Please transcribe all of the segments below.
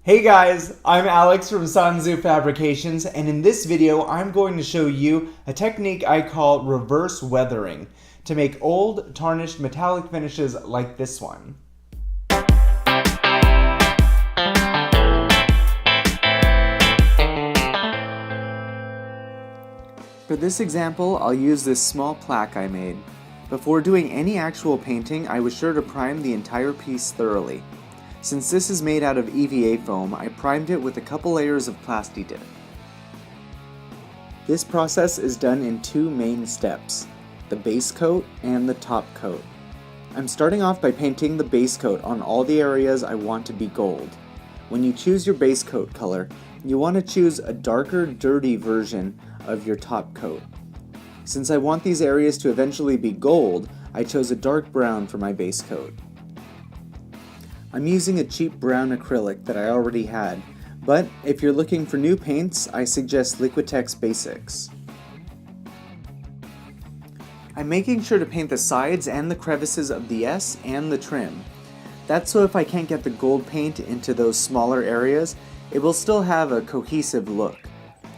Hey guys, I'm Alex from Sanzu Fabrications, and in this video I'm going to show you a technique I call reverse weathering to make old, tarnished metallic finishes like this one. For this example, I'll use this small plaque I made. Before doing any actual painting, I was sure to prime the entire piece thoroughly. Since this is made out of EVA foam, I primed it with a couple layers of Plasti Dip. This process is done in two main steps, the base coat and the top coat. I'm starting off by painting the base coat on all the areas I want to be gold. When you choose your base coat color, you want to choose a darker, dirty version of your top coat. Since I want these areas to eventually be gold, I chose a dark brown for my base coat. I'm using a cheap brown acrylic that I already had, but if you're looking for new paints, I suggest Liquitex Basics. I'm making sure to paint the sides and the crevices of the S and the trim. That's so if I can't get the gold paint into those smaller areas, it will still have a cohesive look.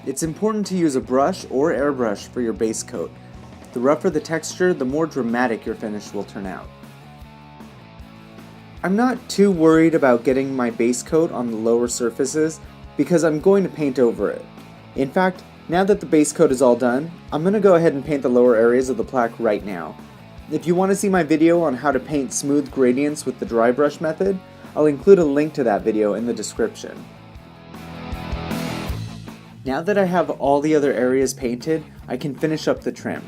It's important to use a brush or airbrush for your base coat. The rougher the texture, the more dramatic your finish will turn out. I'm not too worried about getting my base coat on the lower surfaces because I'm going to paint over it. In fact, now that the base coat is all done, I'm going to go ahead and paint the lower areas of the plaque right now. If you want to see my video on how to paint smooth gradients with the dry brush method, I'll include a link to that video in the description. Now that I have all the other areas painted, I can finish up the trim.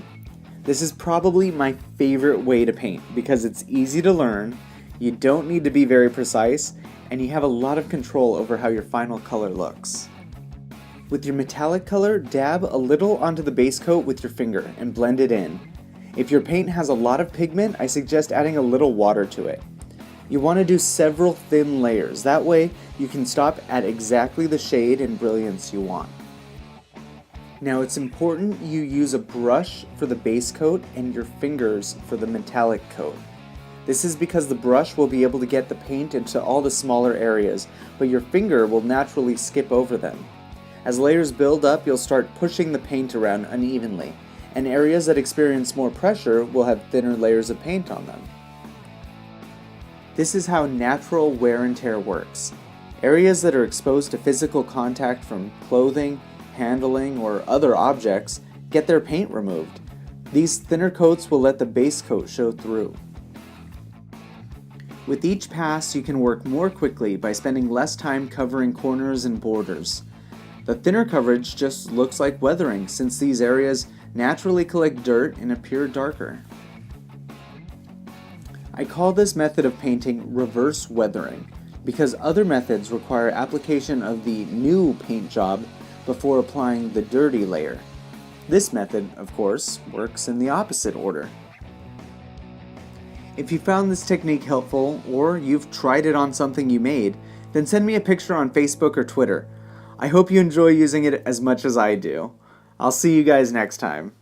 This is probably my favorite way to paint because it's easy to learn, you don't need to be very precise, and you have a lot of control over how your final color looks. With your metallic color, dab a little onto the base coat with your finger and blend it in. If your paint has a lot of pigment, I suggest adding a little water to it. You want to do several thin layers, that way you can stop at exactly the shade and brilliance you want. Now it's important you use a brush for the base coat and your fingers for the metallic coat. This is because the brush will be able to get the paint into all the smaller areas, but your finger will naturally skip over them. As layers build up, you'll start pushing the paint around unevenly, and areas that experience more pressure will have thinner layers of paint on them. This is how natural wear and tear works. Areas that are exposed to physical contact from clothing, handling, or other objects get their paint removed. These thinner coats will let the base coat show through. With each pass, you can work more quickly by spending less time covering corners and borders. The thinner coverage just looks like weathering since these areas naturally collect dirt and appear darker. I call this method of painting reverse weathering because other methods require application of the new paint job before applying the dirty layer. This method, of course, works in the opposite order. If you found this technique helpful, or you've tried it on something you made, then send me a picture on Facebook or Twitter. I hope you enjoy using it as much as I do. I'll see you guys next time.